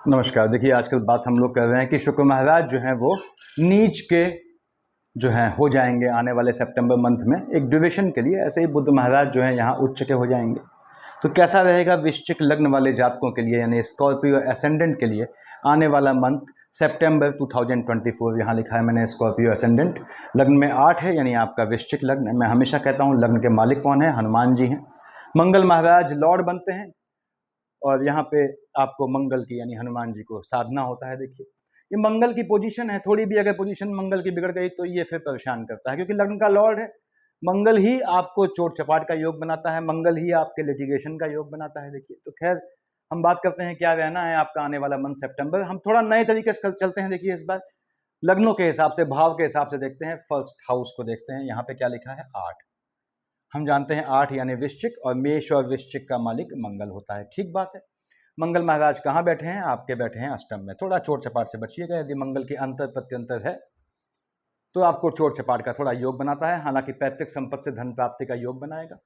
नमस्कार। देखिए, आजकल बात हम लोग कर रहे हैं कि शुक्र महाराज जो हैं वो नीच के जो हैं हो जाएंगे आने वाले सितंबर मंथ में एक ड्यूरेशन के लिए। ऐसे ही बुध महाराज जो हैं यहाँ उच्च के हो जाएंगे। तो कैसा रहेगा वृश्चिक लग्न वाले जातकों के लिए, यानी स्कॉर्पियो एसेंडेंट के लिए आने वाला मंथ सितंबर 2024। यहाँ लिखा है मैंने स्कॉर्पियो एसेंडेंट, लग्न में 8 है, यानी आपका वृश्चिक लग्न है। मैं हमेशा कहता हूँ लग्न के मालिक कौन है? हनुमान जी हैं। मंगल महाराज लॉर्ड बनते हैं और यहाँ पे आपको मंगल की यानी हनुमान जी को साधना होता है। देखिए, ये मंगल की पोजीशन है, थोड़ी भी अगर पोजीशन मंगल की बिगड़ गई तो ये फिर परेशान करता है, क्योंकि लग्न का लॉर्ड है। मंगल ही आपको चोट चपाट का योग बनाता है, मंगल ही आपके लिटिगेशन का योग बनाता है। देखिए, तो खैर हम बात करते हैं क्या रहना है आपका आने वाला मंथ सितंबर। हम थोड़ा नए तरीके से चलते हैं। देखिए, इस बार लग्नों के हिसाब से, भाव के हिसाब से देखते हैं। फर्स्ट हाउस को देखते हैं। यहाँ पे क्या लिखा है? 8। हम जानते हैं 8 यानी वृश्चिक, और मेष और वृश्चिक का मालिक मंगल होता है। ठीक बात है। मंगल महाराज कहाँ बैठे हैं? आपके बैठे हैं अष्टम में। थोड़ा चोट चपाट से बचिएगा। यदि मंगल की अंतर प्रत्यंतर है तो आपको चोट चपाट का थोड़ा योग बनाता है। हालांकि पैतृक संपत्ति से धन प्राप्ति का योग बनाएगा।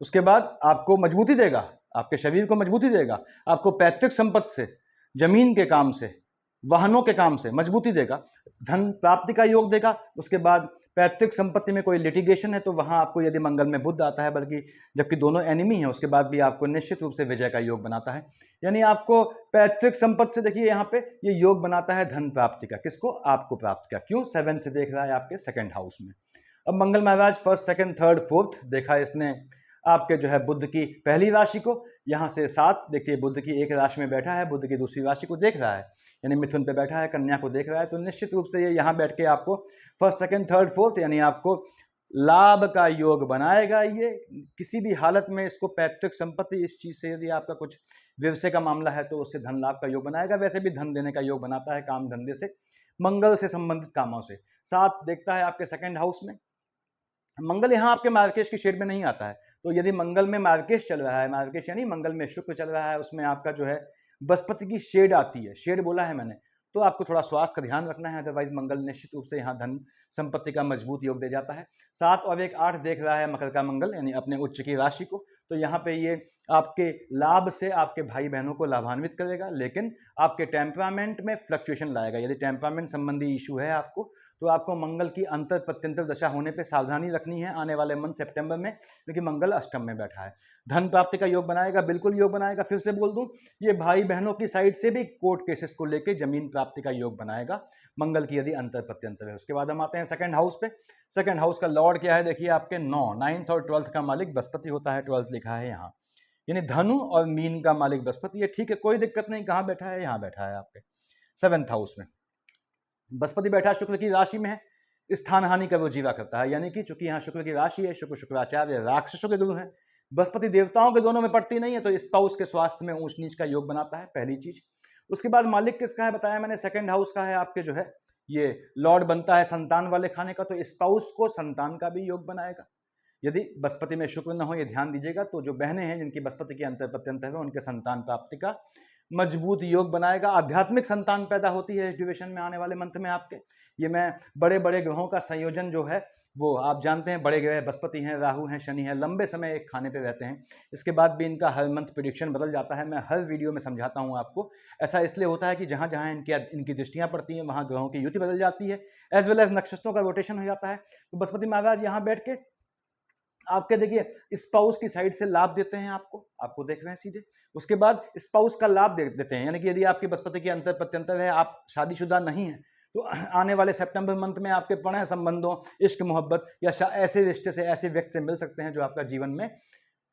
उसके बाद आपको मजबूती देगा, आपके शरीर को मजबूती देगा, आपको पैतृक संपत्ति से, जमीन के काम से, वाहनों के काम से मजबूती देगा, धन प्राप्ति का योग देगा। उसके बाद पैतृक संपत्ति में कोई लिटिगेशन है तो वहां आपको, यदि मंगल में बुध आता है, बल्कि जबकि दोनों एनिमी हैं, उसके बाद भी आपको निश्चित रूप से विजय का योग बनाता है। यानी आपको पैतृक संपत्ति से, देखिए यहाँ पे ये योग बनाता है धन प्राप्ति का। किसको? आपको प्राप्त का। क्यों? 7 से देख रहा है आपके सेकंड हाउस में। अब मंगल महाराज फर्स्ट, सेकंड, थर्ड, फोर्थ देखा इसने आपके जो है बुध की पहली राशि को। यहाँ से 7 देखिए, बुध की एक राशि में बैठा है, बुध की दूसरी राशि को देख रहा है, यानी मिथुन पे बैठा है, कन्या को देख रहा है। तो निश्चित रूप से ये यहाँ बैठ के आपको फर्स्ट, सेकंड, थर्ड, फोर्थ यानी आपको लाभ का योग बनाएगा। ये किसी भी हालत में इसको पैतृक संपत्ति, इस चीज से यदि आपका कुछ व्यवसाय का मामला है तो उससे धन लाभ का योग बनाएगा। वैसे भी धन देने का योग बनाता है काम धंधे से, मंगल से संबंधित कामों से। 7 देखता है आपके सेकंड हाउस में। मंगल यहाँ आपके मार्केश की शेड में नहीं आता है, तो यदि मंगल में मार्केश चल रहा है, मार्केश यानी मंगल में शुक्र चल रहा है, उसमें आपका जो है बृहस्पति की शेड आती है, शेड बोला है मैंने, तो आपको थोड़ा स्वास्थ्य का ध्यान रखना है। अदरवाइज मंगल निश्चित रूप से यहाँ धन संपत्ति का मजबूत योग दे जाता है। 7 और 1 8 देख रहा है मकर का मंगल, यानी अपने उच्च की राशि को। तो यहाँ पे ये आपके लाभ से आपके भाई बहनों को लाभान्वित करेगा, लेकिन आपके टेम्परामेंट में फ्लक्चुएशन लाएगा। यदि टेम्परामेंट संबंधी इशू है आपको, तो आपको मंगल की अंतर प्रत्यंतर दशा होने पे सावधानी रखनी है आने वाले मंथ सितंबर में, क्योंकि मंगल अष्टम में बैठा है। धन प्राप्ति का योग बनाएगा, बिल्कुल योग बनाएगा। फिर से बोल दूं, ये भाई बहनों की साइड से भी कोर्ट केसेस को लेकर जमीन प्राप्ति का योग बनाएगा, मंगल की यदि अंतर प्रत्यंतर है। उसके बाद हम आते हैं सेकंड हाउस पे। सेकंड हाउस का लॉर्ड क्या है? देखिए, आपके 9, 9th और 12th का मालिक बृहस्पति होता है। 12th लिखा है यहाँ, यानी धनु और मीन का मालिक बृहस्पति है। ठीक है, कोई दिक्कत नहीं। कहाँ बैठा है? यहाँ बैठा है आपके 7th हाउस में। बृहस्पति बैठा शुक्र की राशि में है, स्थान हानि का वो जीवा करता है। यानी कि चूंकि यहाँ शुक्र की राशि है, शुक्र शुक्राचार्य राक्षसों के गुरु है, बृहस्पति देवताओं के दोनों में पड़ती नहीं है, तो स्पाउस के स्वास्थ्य में ऊंच नीच का योग बनाता है, पहली चीज। उसके बाद मालिक किसका है बताया मैंने? सेकंड हाउस का है आपके, जो है ये लॉर्ड बनता है संतान वाले खाने का, तो स्पाउस को संतान का भी योग बनाएगा। यदि बृहस्पति में शुक्र न हो, ये ध्यान दीजिएगा, तो जो बहनें हैं जिनकी बृहस्पति की अंतर प्रत्यंतर है, उनके संतान प्राप्ति का मजबूत योग बनाएगा। आध्यात्मिक संतान पैदा होती है इस ड्यूरेशन में, आने वाले मंथ में आपके। ये मैं बड़े बड़े ग्रहों का संयोजन जो है वो आप जानते हैं, बड़े ग्रह बृहस्पति हैं, राहु हैं, शनि है, लंबे समय एक खाने पे रहते हैं। इसके बाद भी इनका हर मंथ प्रिडिक्शन बदल जाता है। मैं हर वीडियो में समझाता हूँ आपको। ऐसा इसलिए होता है कि जहाँ जहाँ इनकी दृष्टियाँ पड़ती हैं, वहाँ ग्रहों की युति बदल जाती है, एज वेल एज नक्षत्रों का रोटेशन हो जाता है। तो बृहस्पति महाराज यहाँ बैठ के आपके देखिए स्पाउस की साइड से लाभ देते हैं आपको देख रहे हैं सीधे। उसके बाद स्पाउस का लाभ देते हैं, यानी कि यदि आपकी बृहस्पति की अंतर प्रत्यंतर है, आप शादीशुदा नहीं है, तो आने वाले सितंबर मंथ में आपके प्रणय संबंधों, इश्क मोहब्बत या ऐसे रिश्ते से, ऐसे व्यक्ति से मिल सकते हैं जो आपका जीवन में,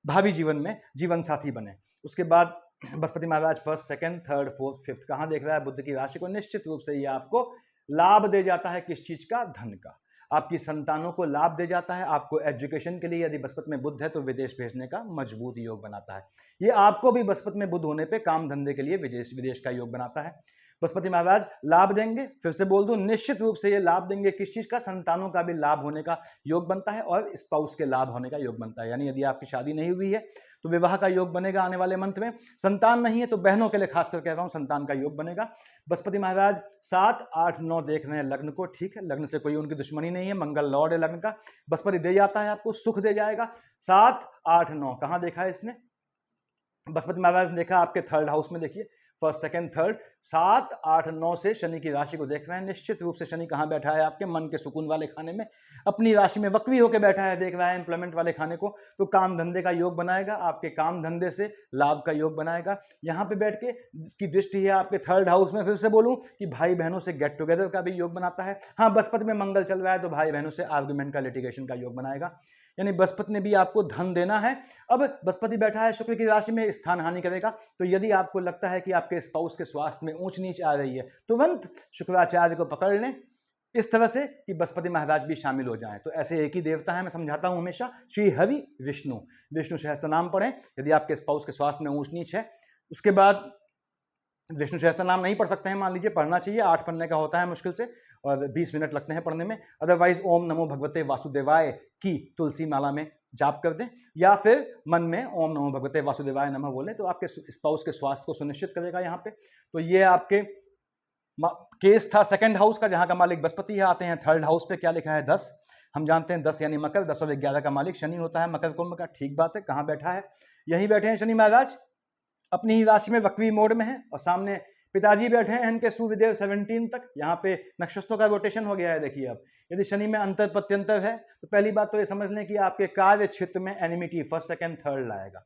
भावी जीवन में जीवन साथी बने। उसके बाद Brihaspati Maharaj first, second, third, fourth, fifth कहाँ देख रहा है? बुध की राशि को। निश्चित रूप से ये आपको लाभ दे जाता है। किस चीज का? धन का। आपकी संतानों को लाभ दे जाता है। आपको एजुकेशन के लिए, यदि बृहस्पति में बुध है, तो विदेश भेजने का मजबूत योग बनाता है। ये आपको भी बृहस्पति में बुध होने पे काम धंधे के लिए विदेश का योग बनाता है। बृहस्पति महाराज लाभ देंगे, फिर से बोल दूं, निश्चित रूप से ये लाभ देंगे। किस चीज का? संतानों का भी लाभ होने का योग बनता है, और स्पाउस के लाभ होने का योग बनता है। यानी यदि आपकी शादी नहीं हुई है तो विवाह का योग बनेगा आने वाले मंथ में। संतान नहीं है तो बहनों के लिए खासकर कह रहा हूं, संतान का योग बनेगा। बृहस्पति महाराज 7, 8, 9 देख रहे हैं लग्न को। ठीक है, लग्न से कोई उनकी दुश्मनी नहीं है, मंगल लॉर्ड है लग्न का। बृहस्पति दे जाता है आपको, सुख दे जाएगा। 7, 8, 9 कहां देखा है इसने? बृहस्पति महाराज ने देखा आपके थर्ड हाउस में। देखिए फर्स्ट सेकंड थर्ड 7 8 9 से शनि की राशि को देख रहे हैं। निश्चित रूप से शनि कहाँ बैठा है? आपके मन के सुकून वाले खाने में, अपनी राशि में वक्री होकर बैठा है, देख रहा है एम्प्लॉयमेंट वाले खाने को। तो काम धंधे का योग बनाएगा, आपके काम धंधे से लाभ का योग बनाएगा। यहाँ पे बैठ के इसकी दृष्टि है आपके थर्ड हाउस में। फिर से बोलूं कि भाई बहनों से गेट टुगेदर का भी योग बनाता है। हाँ, बृहस्पति में मंगल चल रहा है तो भाई बहनों से आर्गुमेंट का, लिटिगेशन का योग बनाएगा। यानी बृहस्पति ने भी आपको धन देना है। अब बृहस्पति बैठा है शुक्र की राशि में, स्थान हानि करेगा। तो यदि आपको लगता है कि आपके स्पाउस के स्वास्थ्य में ऊंच नीच आ रही है, तुरंत शुक्राचार्य को पकड़ लें इस तरह से कि बृहस्पति महाराज भी शामिल हो जाएं। तो ऐसे एक ही देवता है, मैं समझाता हूं हमेशा, श्री हरि विष्णु। विष्णु सहस्त्र नाम पढ़ें यदि आपके स्पाउस के स्वास्थ्य में ऊंच नीच है। उसके बाद विष्णु सहस्त्र नाम नहीं पढ़ सकते हैं, मान लीजिए, पढ़ना चाहिए, 8 पढ़ने का होता है मुश्किल से, और 20 मिनट लगते हैं पढ़ने में। अदरवाइज ओम नमो भगवते वासुदेवाय की तुलसी माला में जाप कर दें, या फिर मन में ओम नमो भगवते वासुदेवाय नमः बोलें, तो आपके स्पाउस के स्वास्थ्य को सुनिश्चित करेगा यहाँ पे। तो ये आपके केस था सेकंड हाउस का, जहां का मालिक बृहस्पति है। आते हैं थर्ड हाउस पे, क्या लिखा है? 10। हम जानते हैं 10 यानी मकर, 10 और 11 का मालिक शनि होता है, मकर कुंभ का। ठीक बात है, कहाँ बैठा है? यहीं बैठे हैं शनि महाराज, अपनी ही राशि में वक्री मोड में है, और सामने पिताजी बैठे हैं इनके सूर्यदेव 17 तक। यहाँ पे नक्षत्रों का रोटेशन हो गया है। देखिए, अब यदि शनि में अंतर प्रत्यंतर है तो पहली बात तो ये समझ लें कि आपके कार्य क्षेत्र में एनिमिटी फर्स्ट सेकंड थर्ड लाएगा।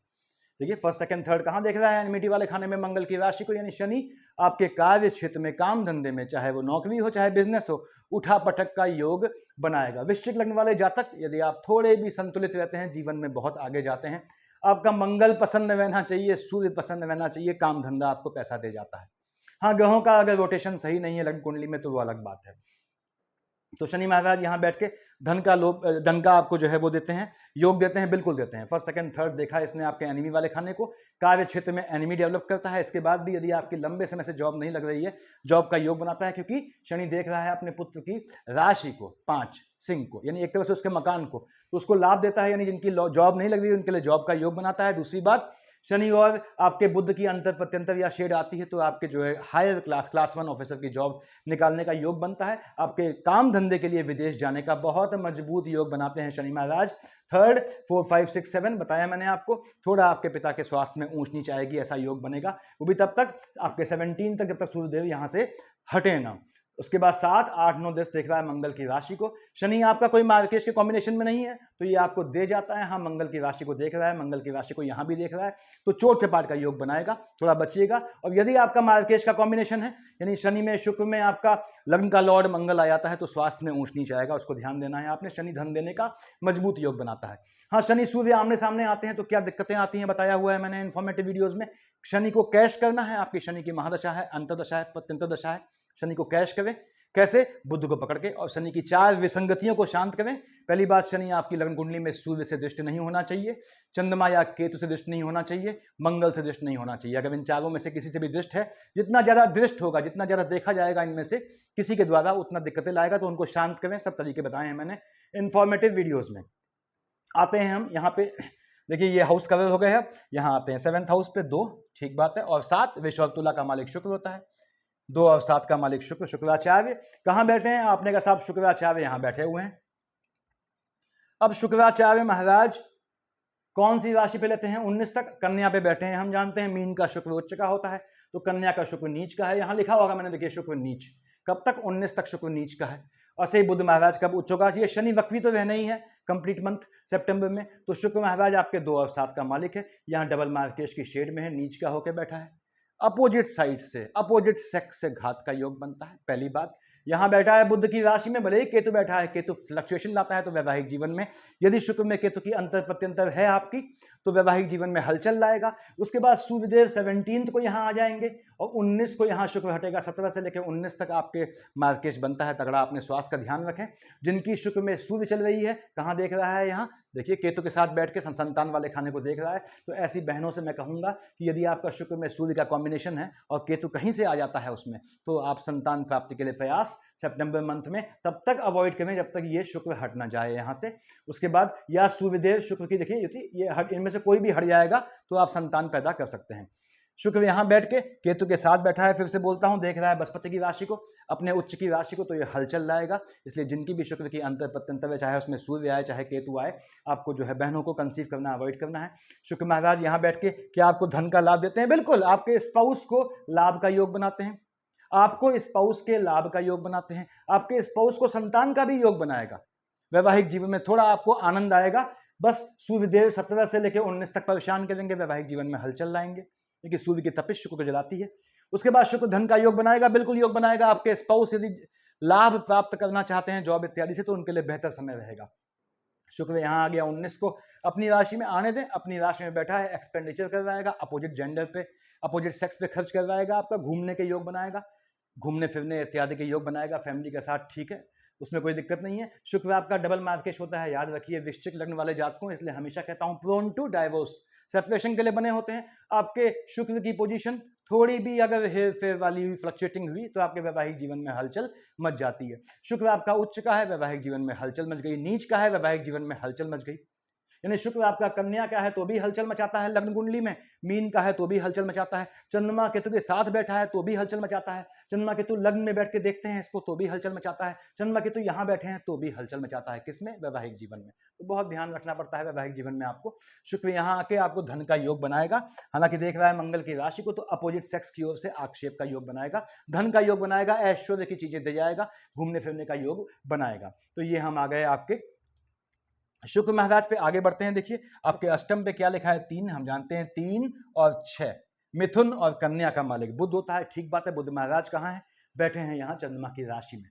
देखिए, फर्स्ट सेकंड थर्ड कहाँ देख रहा है? एनिमिटी वाले खाने में मंगल की राशि को, यानी शनि आपके कार्य क्षेत्र में, काम धंधे में, चाहे वो नौकरी हो चाहे बिजनेस हो, उठा पटक का योग बनाएगा। वृश्चिक लग्न वाले जातक, यदि आप थोड़े भी संतुलित रहते हैं, जीवन में बहुत आगे जाते हैं। आपका मंगल प्रसन्न रहना चाहिए, सूर्य प्रसन्न रहना चाहिए, काम धंधा आपको पैसा दे जाता है। हाँ, ग्रहों का अगर रोटेशन सही नहीं है लग्न कुंडली में तो वो अलग बात है। तो शनि महाराज यहाँ बैठ के धन का आपको जो है वो देते हैं, योग देते हैं, बिल्कुल देते हैं। फर्स्ट सेकंड थर्ड देखा है इसने आपके एनिमी वाले खाने को, कार्य क्षेत्र में एनिमी डेवलप करता है। इसके बाद भी यदि आपकी लंबे समय से जॉब नहीं लग रही है, जॉब का योग बनाता है, क्योंकि शनि देख रहा है अपने पुत्र की राशि को, 5 सिंह को, यानी एक तरह से उसके मकान को, तो उसको लाभ देता है। यानी जिनकी जॉब नहीं लग रही है उनके लिए जॉब का योग बनाता है। दूसरी बात, शनि और आपके बुध की अंतर प्रत्यंतर या शेड आती है तो आपके जो है हायर क्लास 1 ऑफिसर की जॉब निकालने का योग बनता है। आपके काम धंधे के लिए विदेश जाने का बहुत मजबूत योग बनाते हैं शनि महाराज। थर्ड 4 5 6 7 बताया मैंने आपको। थोड़ा आपके पिता के स्वास्थ्य में ऊंच नीच आएगी, ऐसा योग बनेगा, वो भी तब तक आपके 17 तक, जब तक सूर्यदेव यहां से हटे ना। उसके बाद 7 8 9 10 देख रहा है मंगल की राशि को। शनि आपका कोई मार्केश के कॉम्बिनेशन में नहीं है तो ये आपको दे जाता है। हाँ, मंगल की राशि को देख रहा है, मंगल की राशि को यहां भी देख रहा है, तो चोट चपाट का योग बनाएगा, थोड़ा बचिएगा। और यदि आपका मार्केश का कॉम्बिनेशन है, यानी शनि में शुक्र में आपका लग्न का लॉर्ड मंगल आ जाता है, तो स्वास्थ्य में ऊंच नीच आएगा, उसको ध्यान देना है आपने। शनि धन देने का मजबूत योग बनाता है। हाँ, शनि सूर्य आमने सामने आते हैं तो क्या दिक्कतें आती हैं बताया हुआ है मैंने इन्फॉर्मेटिव वीडियोज में। शनि को कैश करना है, आपकी शनि की महादशा है, अंतरदशा है, प्रत्यंतर दशा है, शनि को कैश करें। कैसे? बुध को पकड़ के, और शनि की 4 विसंगतियों को शांत करें। पहली बात, शनि आपकी लग्न कुंडली में सूर्य से दृष्ट नहीं होना चाहिए, चंद्रमा या केतु से दृष्ट नहीं होना चाहिए, मंगल से दृष्ट नहीं होना चाहिए। अगर इन चारों में से किसी से भी दृष्ट है, जितना ज्यादा दृष्ट होगा, जितना ज्यादा देखा जाएगा इनमें से किसी के द्वारा, उतना दिक्कतें लाएगा, तो उनको शांत करें। सब तरीके बताए हैं मैंने इन्फॉर्मेटिव वीडियोज में। आते हैं हम यहाँ पे, देखिए ये हाउस कवर हो गए हैं। यहाँ आते हैं 7th हाउस पे 2, ठीक बात है, और 7 विश्व और तुला का मालिक शुक्र होता है। 2 और 7 का मालिक शुक्र, शुक्राचार्य कहाँ बैठे हैं? आपने कहा साहब शुक्राचार्य यहाँ बैठे हुए हैं। अब शुक्राचार्य महाराज कौन सी राशि पे लेते हैं? 19 तक कन्या पे बैठे हैं। हम जानते हैं मीन का शुक्र उच्च का होता है, तो कन्या का शुक्र नीच का है। यहाँ लिखा होगा मैंने, देखिए शुक्र नीच, कब तक? 19 तक शुक्र नीच का है। और सही बुध महाराज कब उच्च होगा? ये शनि वक्री तो रहना ही है कंप्लीट मंथ सितंबर में, तो शुक्र महाराज आपके 2 और 7 का मालिक है। यहाँ डबल मार्केश की शेड में है, नीच का होकर बैठा है। अपोजिट साइड से, अपोजिट सेक्स से घात का योग बनता है। पहली बात, यहां बैठा है बुध की राशि में, भले ही केतु बैठा है, केतु फ्लक्चुएशन लाता है, तो वैवाहिक जीवन में यदि शुक्र में केतु की अंतर प्रत्यंतर है आपकी, तो वैवाहिक जीवन में हलचल लाएगा। उसके बाद सूर्यदेव 17 को यहां आ जाएंगे और 19 को यहां शुक्र हटेगा। 17 से लेकर 19 तक आपके मार्केश बनता है तगड़ा। अपने स्वास्थ्य का ध्यान रखें। जिनकी शुक्र में सूर्य चल रही है, कहां देख रहा है? यहाँ देखिए, केतु के साथ बैठ के संतान वाले खाने को देख रहा है। तो ऐसी बहनों से मैं कहूंगा कि यदि आपका शुक्र में सूर्य का कॉम्बिनेशन है और केतु कहीं से आ जाता है उसमें, तो आप संतान प्राप्ति के लिए प्रयास सितंबर मंथ में तब तक अवॉइड करें जब तक ये शुक्र हट ना जाए यहाँ से। उसके बाद या सूर्यदेव शुक्र की, देखिए ये इनमें से कोई भी हट जाएगा तो आप संतान पैदा कर सकते हैं। शुक्र यहाँ बैठ के केतु के साथ बैठा है, फिर से बोलता हूँ, देख रहा है बृहस्पति की राशि को, अपने उच्च की राशि को, तो ये हलचल लाएगा। इसलिए जिनकी भी शुक्र की अंतर प्रत्यंतर, चाहे उसमें सूर्य आए चाहे केतु आए, आपको जो है बहनों को कंसीव करना अवॉइड करना है। शुक्र महाराज यहाँ बैठ के क्या आपको धन का लाभ देते हैं? बिल्कुल, आपके स्पाउस को लाभ का योग बनाते हैं, आपको स्पाउस के लाभ का योग बनाते हैं, आपके स्पाउस को संतान का भी योग बनाएगा। वैवाहिक जीवन में थोड़ा आपको आनंद आएगा, बस सूर्यदेव 17 से लेकर 19 तक परेशान करेंगे, वैवाहिक जीवन में हलचल लाएंगे, क्योंकि सूर्य की तपिश शुक्र को जलाती है। उसके बाद शुक्र धन का योग बनाएगा, बिल्कुल योग बनाएगा। आपके स्पाउस यदि लाभ प्राप्त करना चाहते हैं जॉब इत्यादि से, तो उनके लिए बेहतर समय रहेगा। शुक्र यहाँ आ गया 19 को, अपनी राशि में आने दें, अपनी राशि में बैठा है, एक्सपेंडिचर करवाएगा, अपोजिट जेंडर पे, अपोजिट सेक्स पे खर्च करवाएगा, आपका घूमने के योग बनाएगा, घूमने फिरने इत्यादि के योग बनाएगा फैमिली के साथ, ठीक है, उसमें कोई दिक्कत नहीं है। शुक्र आपका डबल मार्केश होता है, याद रखिए, वृश्चिक लग्न वाले जातकों, इसलिए हमेशा कहता हूं प्रोन टू डाइवोर्स, सेपरेशन के लिए बने होते हैं। आपके शुक्र की पोजीशन थोड़ी भी अगर हेर फेर वाली हुई, फ्लक्चुएटिंग हुई, तो आपके वैवाहिक जीवन में हलचल मच जाती है। शुक्र आपका उच्च का है, वैवाहिक जीवन में हलचल मच गई, नीच का है, वैवाहिक जीवन में हलचल मच गई। यानी शुक्र आपका कन्या का है तो भी हलचल मचाता है लग्न कुंडली में, मीन का है तो भी हलचल मचाता है, चंद्रमा केतु के साथ बैठा है तो भी हलचल मचाता है, चंद्रमा केतु लग्न में बैठ के देखते हैं इसको तो भी हलचल मचाता है, चंद्रमा केतु यहाँ बैठे हैं तो भी हलचल मचाता है, किसमें? वैवाहिक जीवन में। तो बहुत ध्यान रखना पड़ता है वैवाहिक जीवन में आपको। शुक्र यहाँ आके आपको धन का योग बनाएगा, हालांकि देख रहा है मंगल की राशि को, तो अपोजिट सेक्स की ओर से आक्षेप का योग बनाएगा, धन का योग बनाएगा, ऐश्वर्य की चीजें दे जाएगा, घूमने फिरने का योग बनाएगा। तो ये हम आ गए आपके शुक्र महाराज पे। आगे बढ़ते हैं, देखिए आपके अष्टम पे क्या लिखा है? 3। हम जानते हैं 3 और 6 मिथुन और कन्या का मालिक बुध होता है, ठीक बात है। बुध महाराज कहाँ है? बैठे हैं यहाँ चंद्रमा की राशि में,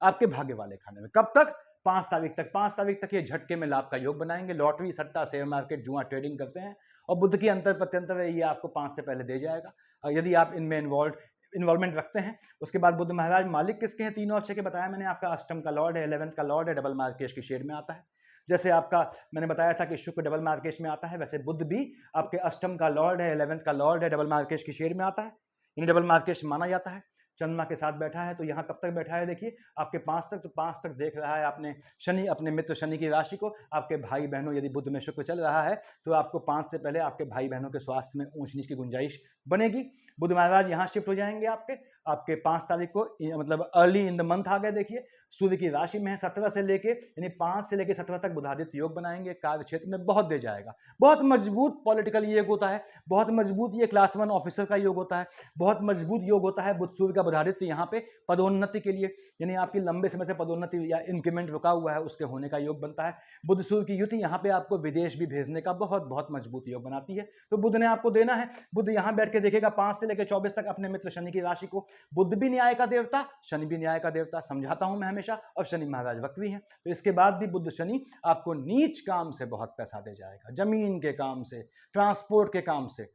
आपके भाग्य वाले खाने में। कब तक? 5 तारीख तक। 5 तारीख तक ये झटके में लाभ का योग बनाएंगे। लॉटरी, सट्टा, शेयर मार्केट, जुआ ट्रेडिंग करते हैं और बुध की अंतर प्रत्यंतर है, ये आपको 5 से पहले दे जाएगा और यदि आप इनमें इन्वॉल्वमेंट रखते हैं। उसके बाद बुध महाराज मालिक किसके हैं? 3 और 6 के बताया मैंने, आपका अष्टम का लॉर्ड है, 11th का लॉर्ड है, डबल मार्केश की शेड में आता है। जैसे आपका मैंने बताया था कि शुक्र डबल मार्केश में आता है, वैसे बुध भी आपके अष्टम का लॉर्ड है, 11th का लॉर्ड है, डबल मार्केश की शेड में आता है, यानी डबल मार्केश माना जाता है। चंद्रमा के साथ बैठा है, तो यहाँ कब तक बैठा है? देखिए आपके 5 तक। तो 5 तक देख रहा है आपने शनि, अपने मित्र शनि की राशि को। आपके भाई बहनों, यदि बुध में शुक्र चल रहा है तो आपको 5 से पहले आपके भाई बहनों के स्वास्थ्य में ऊंच नीच की गुंजाइश बनेगी। बुध महाराज यहाँ शिफ्ट हो जाएंगे आपके 5 तारीख को, मतलब अर्ली इन द मंथ आ गए। देखिए सूर्य की राशि में है, 17 से लेके यानी 5 से लेके 17 तक बुधादित्य योग बनाएंगे, कार्य क्षेत्र में बहुत दे जाएगा। बहुत मजबूत पॉलिटिकल योग होता है, बहुत मजबूत ये क्लास 1 ऑफिसर का योग होता है, बहुत मजबूत योग होता है बुध सूर्य का बुधादित्य यहाँ पे पदोन्नति के लिए, यानी आपकी लंबे समय से पदोन्नति या इंक्रीमेंट रुका हुआ है उसके होने का योग बनता है। बुध सूर्य की युति यहाँ पे आपको विदेश भी भेजने का बहुत बहुत मजबूत योग बनाती है। तो बुध ने आपको देना है। बुध यहाँ बैठ के देखेगा 5 से लेकर 24 तक अपने मित्र शनि की राशि को। बुध भी न्याय का देवता, शनि भी न्याय का देवता, समझाता हूं मैं हमेशा, और शनि महाराज वक्री हैं। तो इसके बाद भी बुध शनि आपको नीच काम से बहुत पैसा दे जाएगा, जमीन के काम से, ट्रांसपोर्ट के काम से,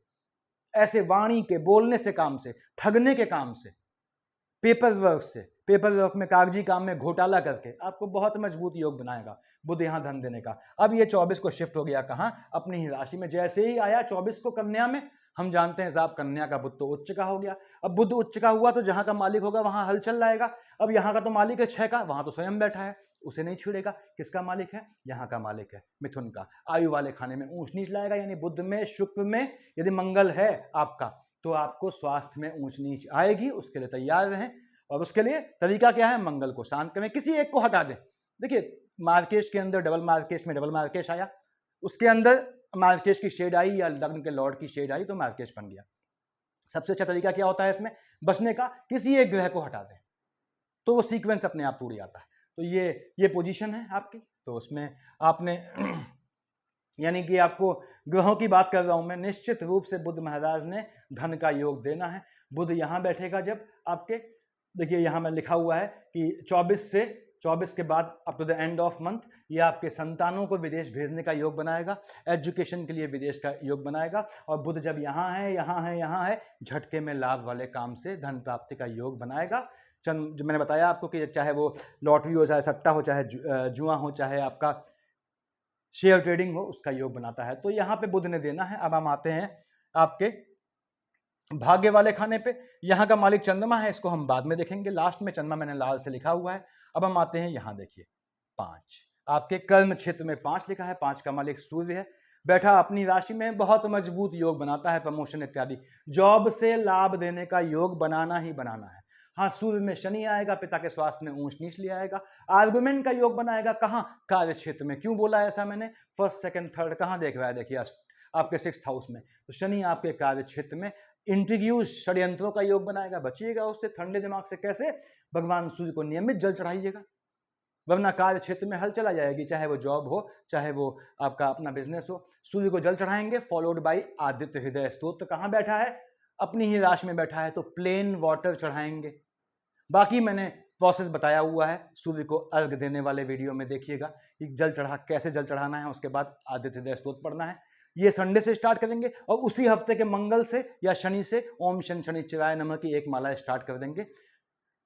ऐसे वाणी के बोलने से काम से, ठगने के काम से, पेपर वर्क से, पेपर वर्क में कागजी काम में घोटाला करके आपको बहुत मजबूत योग बनाएगा बुध यहाँ धन देने का। अब ये 24 को शिफ्ट हो गया कहाँ? अपनी ही राशि में। जैसे ही आया 24 को कन्या में, हम जानते हैं साहब कन्या का बुध तो उच्च का हो गया। अब बुध उच्च का हुआ तो जहां का मालिक होगा वहां हलचल लाएगा। अब यहाँ का तो मालिक है 6 का, वहां तो स्वयं बैठा है, उसे नहीं छेड़ेगा। किसका मालिक है? यहाँ का मालिक है मिथुन का। आयु वाले खाने में ऊंच नीच लाएगा, यानी बुध में शुक्र में यदि मंगल है आपका तो आपको स्वास्थ्य में ऊंच नीच आएगी। उसके लिए तैयार रहें, और उसके लिए तरीका क्या है? मंगल को शांत करें, किसी एक को हटा दें। देखिए मार्केश के अंदर डबल मार्केश में डबल मार्केश आया, उसके अंदर मार्केश की शेड आई या लग्न के लॉर्ड की शेड आई तो मार्केश बन गया। सबसे अच्छा तरीका क्या होता है इसमें बचने का? किसी एक ग्रह को हटा दें तो वो सीक्वेंस अपने आप टूट जाता है। तो ये पोजीशन है आपकी, तो उसमें आपने यानी कि आपको ग्रहों की बात कर रहा हूं मैं, निश्चित रूप से बुध महाराज ने धन का योग देना है। बुध यहां बैठेगा जब आपके, देखिए यहां में लिखा हुआ है कि 24 के बाद up to the end of month ये आपके संतानों को विदेश भेजने का योग बनाएगा, एजुकेशन के लिए विदेश का योग बनाएगा। और बुध जब यहाँ है, झटके में लाभ वाले काम से धन प्राप्ति का योग बनाएगा। जो मैंने बताया आपको कि चाहे वो लॉटरी हो, चाहे सट्टा हो, चाहे जुआ हो, चाहे आपका शेयर ट्रेडिंग हो, उसका योग बनाता है। तो यहाँ पे बुध ने देना है। अब हम आते हैं आपके भाग्य वाले खाने पे। यहाँ का मालिक चंद्रमा है, इसको हम बाद में देखेंगे, लास्ट में चंद्रमा मैंने लाल से लिखा हुआ है। अब हम आते हैं यहाँ, देखिए 5 आपके कर्म क्षेत्र में 5 लिखा है, 5 का मालिक सूर्य है। बैठा अपनी राशि में बहुत मजबूत योग बनाता है, प्रमोशन इत्यादि जॉब से लाभ देने का योग बनाना ही बनाना है। हाँ, सूर्य में शनि आएगा, पिता के स्वास्थ्य में ऊंच नीच ले आएगा, आर्गुमेंट का योग बनाएगा। कहाँ? कार्य क्षेत्र में। क्यों बोला ऐसा मैंने? फर्स्ट सेकंड थर्ड कहाँ देख रहा है? देखिए आपके 6th हाउस में, तो शनि आपके कार्य क्षेत्र में इंट्रीग्यूज षड्यंत्रों का योग बनाएगा। बचिएगा उससे ठंडे दिमाग से। कैसे? भगवान सूर्य को नियमित जल चढ़ाइएगा, वरना कार्य क्षेत्र में हल चला जाएगी, चाहे वो जॉब हो, चाहे वो आपका अपना बिजनेस हो। सूर्य को जल चढ़ाएंगे, फॉलोड बाई आदित्य हृदय स्तोत्र। कहाँ बैठा है? अपनी ही राशि में बैठा है, तो प्लेन वाटर चढ़ाएंगे। बाकी मैंने प्रोसेस बताया हुआ है, सूर्य को अर्घ देने वाले वीडियो में देखिएगा कि कैसे जल चढ़ाना है, उसके बाद आदित्य हृदय स्तोत्र पढ़ना है। ये संडे से स्टार्ट करेंगे और उसी हफ्ते के मंगल से या शनि से ओम शन शनिश्चराय नमः की एक माला स्टार्ट कर देंगे।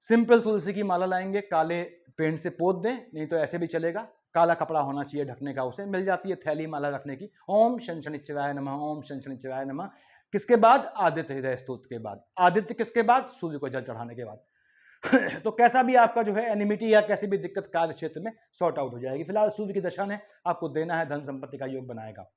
सिंपल तुलसी की माला लाएंगे, काले पेंट से पोत दें, नहीं तो ऐसे भी चलेगा, काला कपड़ा होना चाहिए ढकने का, उसे मिल जाती है थैली माला रखने की। ओम शन शनिश्चराय नमः, ओम शन शनिश्चराय नमः। किसके बाद? आदित्य हृदय स्तोत्र के बाद। आदित्य किसके बाद? सूर्य को जल चढ़ाने के बाद। तो कैसा भी आपका जो है एनिमिटी या कैसी भी दिक्कत कार्य क्षेत्र में सॉर्ट आउट हो जाएगी। फिलहाल सूर्य की दशा ने आपको देना है, धन संपत्ति का योग बनाएगा।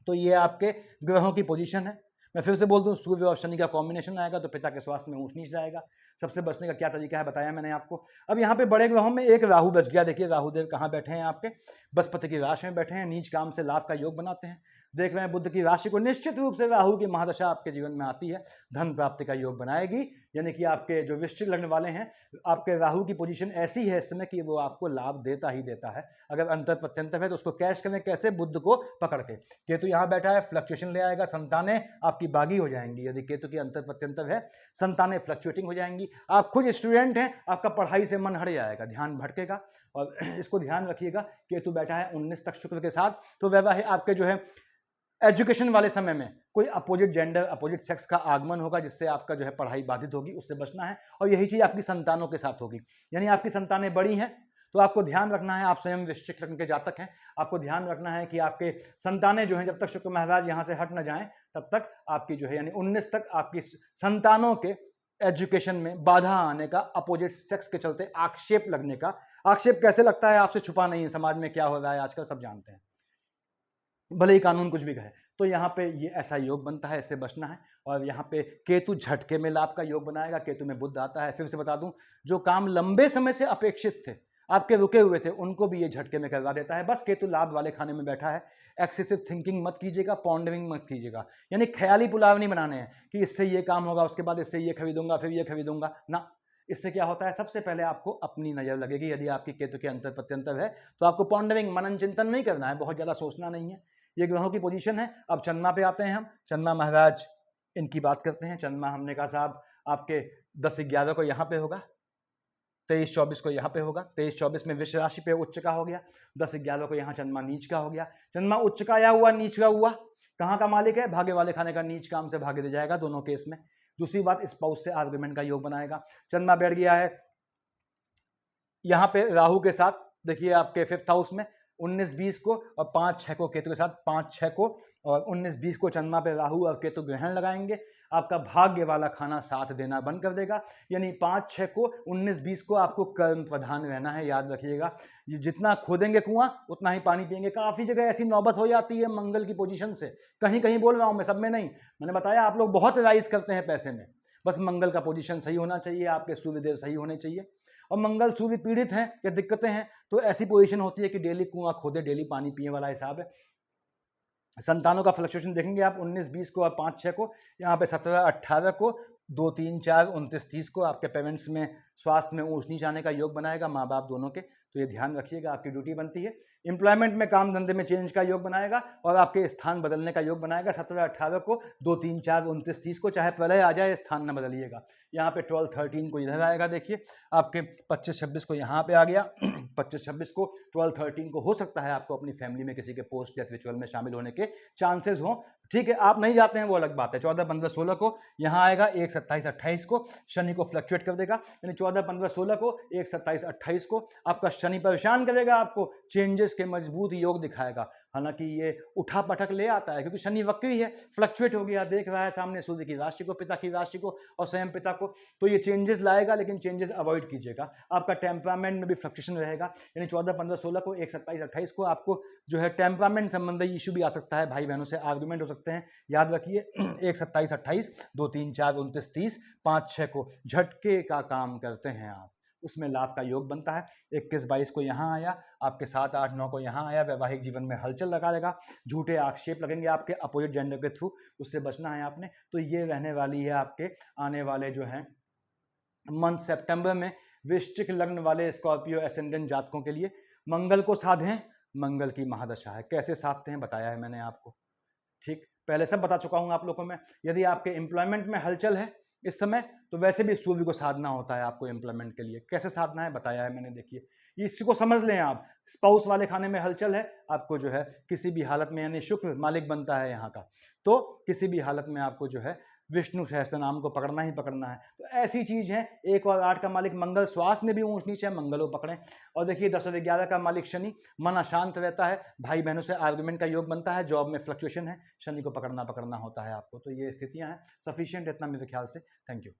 तो ये आपके ग्रहों की पोजीशन है। मैं फिर से बोल दूं, सूर्य और शनि का कॉम्बिनेशन आएगा तो पिता के स्वास्थ्य में ऊंच नीच जाएगा। सबसे बचने का क्या तरीका है बताया मैंने आपको। अब यहाँ पे बड़े ग्रहों में एक राहु बच गया। देखिए राहु देव कहाँ बैठे हैं? आपके बृहस्पति की राशि में बैठे हैं, नीच काम से लाभ का योग बनाते हैं। देख रहे हैं बुध की राशि को, निश्चित रूप से राहु की महादशा आपके जीवन में आती है, धन प्राप्ति का योग बनाएगी। यानी कि आपके जो वृश्चिक लग्न वाले हैं, आपके राहु की पोजीशन ऐसी है इस समय कि वो आपको लाभ देता ही देता है। अगर अंतर प्रत्यंतर है तो उसको कैश करें कैसे? बुध को पकड़ के। केतु यहाँ बैठा है, फ्लक्चुएशन ले आएगा, संतानें आपकी बागी हो जाएंगी। यदि केतु की अंतर प्रत्यंतर है, संतानें फ्लक्चुएटिंग हो जाएंगी। आप खुद स्टूडेंट हैं, आपका पढ़ाई से मन हट जाएगा, ध्यान भटकेगा। और इसको ध्यान रखिएगा, केतु बैठा है 19 तक शुक्र के साथ, तो वैवाहिक आपके जो है एजुकेशन वाले समय में कोई अपोजिट जेंडर, अपोजिट सेक्स का आगमन होगा, जिससे आपका जो है पढ़ाई बाधित होगी, उससे बचना है। और यही चीज आपकी संतानों के साथ होगी, यानी आपकी संतानें बड़ी हैं तो आपको ध्यान रखना है। आप स्वयं वृश्चिक लग्न के जातक हैं, आपको ध्यान रखना है कि आपके संतानें जो हैं, जब तक शुक्र महाराज यहाँ से हट न जाएं तब तक आपकी जो है यानी 19 तक आपकी संतानों के एजुकेशन में बाधा आने का, अपोजिट सेक्स के चलते आक्षेप लगने का। आक्षेप कैसे लगता है? आपसे छुपा नहीं है, समाज में क्या हो रहा है आजकल सब जानते हैं, भले ही कानून कुछ भी कहे। तो यहाँ पे ये ऐसा योग बनता है, इससे बचना है। और यहाँ पे केतु झटके में लाभ का योग बनाएगा, केतु में बुध आता है। फिर से बता दूं, जो काम लंबे समय से अपेक्षित थे, आपके रुके हुए थे, उनको भी ये झटके में करवा देता है। बस केतु लाभ वाले खाने में बैठा है। एक्सेसिव थिंकिंग मत कीजिएगा, पॉन्डरिंग मत कीजिएगा, यानी ख्याली पुलाव नहीं बनाने हैं कि इससे ये काम होगा, उसके बाद इससे ये खरीदूंगा, फिर ये खरीदूंगा ना। इससे क्या होता है? सबसे पहले आपको अपनी नजर लगेगी। यदि आपकी केतु के अंतर प्रत्यंतर है तो आपको पॉन्डरिंग, मनन चिंतन नहीं करना है, बहुत ज्यादा सोचना नहीं है। ये ग्रहों की पोजीशन है। अब चंद्रमा पे आते हैं हम। चंद्रमा महाराज इनकी बात करते हैं। चंद्रमा हमने कहा साहब आपके 10-11 को यहाँ पे होगा, 23-24 को यहाँ पे होगा। 23-24 में वृष राशि पे उच्च का हो गया, 10-11 को यहाँ चंद्रमा नीच का हो गया। चंद्रमा उच्च का या हुआ, नीच का हुआ, कहाँ का मालिक है? भागे वाले खाने का, नीच काम से भागे दे जाएगा दोनों केस में। दूसरी बात, स्पाउस से आर्गुमेंट का योग बनाएगा। चंद्रमा बैठ गया है यहाँ पे राहु के साथ, देखिए आपके 5th हाउस में 19-20 को, और 5-6 को केतु के साथ, 5-6 को और 19-20 को चंद्रमा पे राहु और केतु ग्रहण लगाएंगे। आपका भाग्य वाला खाना साथ देना बंद कर देगा। यानी 5-6 को, 19-20 को आपको कर्म प्रधान रहना है, याद रखिएगा। जितना खोदेंगे कुआं उतना ही पानी पिएंगे। काफ़ी जगह ऐसी नौबत हो जाती है मंगल की पोजीशन से, कहीं कहीं बोल रहा हूँ मैं, सब में नहीं। मैंने बताया आप लोग बहुत राइज करते हैं पैसे में, बस मंगल का पोजीशन सही होना चाहिए, आपके सूर्यदेव सही होने चाहिए। और मंगल सूर्य पीड़ित हैं या दिक्कतें हैं तो ऐसी पोजीशन होती है कि डेली कुआं खोदे, डेली पानी पिए वाला हिसाब है। संतानों का फ्लक्चुएशन देखेंगे आप 19-20 को और 5-6 को, यहाँ पे 17-18 को, 2-3-4, 29-30 को आपके पेरेंट्स में स्वास्थ्य में ऊंच नीच आने का योग बनाएगा, माँ बाप दोनों के। तो ये ध्यान रखिएगा, आपकी ड्यूटी बनती है। एम्प्लॉयमेंट में, काम धंधे में चेंज का योग बनाएगा और आपके स्थान बदलने का योग बनाएगा। 17-18 को, 2-3-4, 29-30 को, चाहे प्रलय आ जाए स्थान न बदलिएगा। यहाँ पे 12-13 को इधर आएगा, देखिए आपके 25-26 को यहाँ पे आ गया। 25-26 को, 12-13 को हो सकता है आपको अपनी फैमिली में किसी के पोस्ट या रिचुअल में शामिल होने के चांसेस हों। ठीक है, आप नहीं जाते हैं वो अलग बात है। 14, 15, 16 को यहाँ आएगा। 1, 27, 28 को शनि को फ्लक्चुएट कर देगा, यानी 14, 15, 16 को, 1, 27, 28 को आपका शनि परेशान करेगा, आपको चेंजेस के मजबूत योग दिखाएगा। हालांकि ये उठा पटक ले आता है क्योंकि शनि वक्री है, फ्लक्चुएट हो गया, देख रहा है सामने सूर्य की राशि को, पिता की राशि को और स्वयं पिता को, तो ये चेंजेस लाएगा, लेकिन चेंजेस अवॉइड कीजिएगा। आपका टेम्परामेंट में भी फ्लक्चुएशन रहेगा, यानी 14, 15, 16 को, 1, 27, 28 को आपको जो है टेम्परामेंट संबंधी इशू भी आ सकता है, भाई बहनों से आर्गुमेंट हो सकते हैं। याद रखिए 1, 27, 28, 2, 3, 4, 29, 30, 5, 6 को झटके का काम करते हैं आप, उसमें लाभ का योग बनता है। 21, 22 को यहाँ आया, आपके 7, 8, 9 को यहाँ आया, वैवाहिक जीवन में हलचल लगा देगा, झूठे आक्षेप लगेंगे आपके अपोजिट जेंडर के थ्रू, उससे बचना है आपने। तो ये रहने वाली है आपके आने वाले जो है मंथ सितंबर में वृश्चिक लग्न वाले स्कॉर्पियो एसेंडेंट जातकों के लिए। मंगल को साधें, मंगल की महादशा है, कैसे साधते हैं बताया है मैंने आपको, ठीक, पहले सब बता चुका हूं आप लोगों में। यदि आपके एम्प्लॉयमेंट में हलचल है इस समय, तो वैसे भी सूर्य को साधना होता है आपको एम्प्लॉयमेंट के लिए, कैसे साधना है बताया है मैंने, देखिए इसी को समझ लें आप। स्पाउस वाले खाने में हलचल है, आपको जो है किसी भी हालत में, यानी शुक्र मालिक बनता है यहाँ का, तो किसी भी हालत में आपको जो है विष्णु सहस्त्र नाम को पकड़ना ही पकड़ना है। तो ऐसी चीज है, 1 और 8 का मालिक मंगल, श्वास में भी ऊंच नीच है, मंगल को पकड़ें। और देखिए 10 और 11 का मालिक शनि, मन अशांत रहता है, भाई बहनों से आर्गुमेंट का योग बनता है, जॉब में फ्लक्चुएशन है, शनि को पकड़ना होता है आपको। तो ये स्थितियां हैं, सफिशिएंट इतना मेरे ख्याल से। Thank you.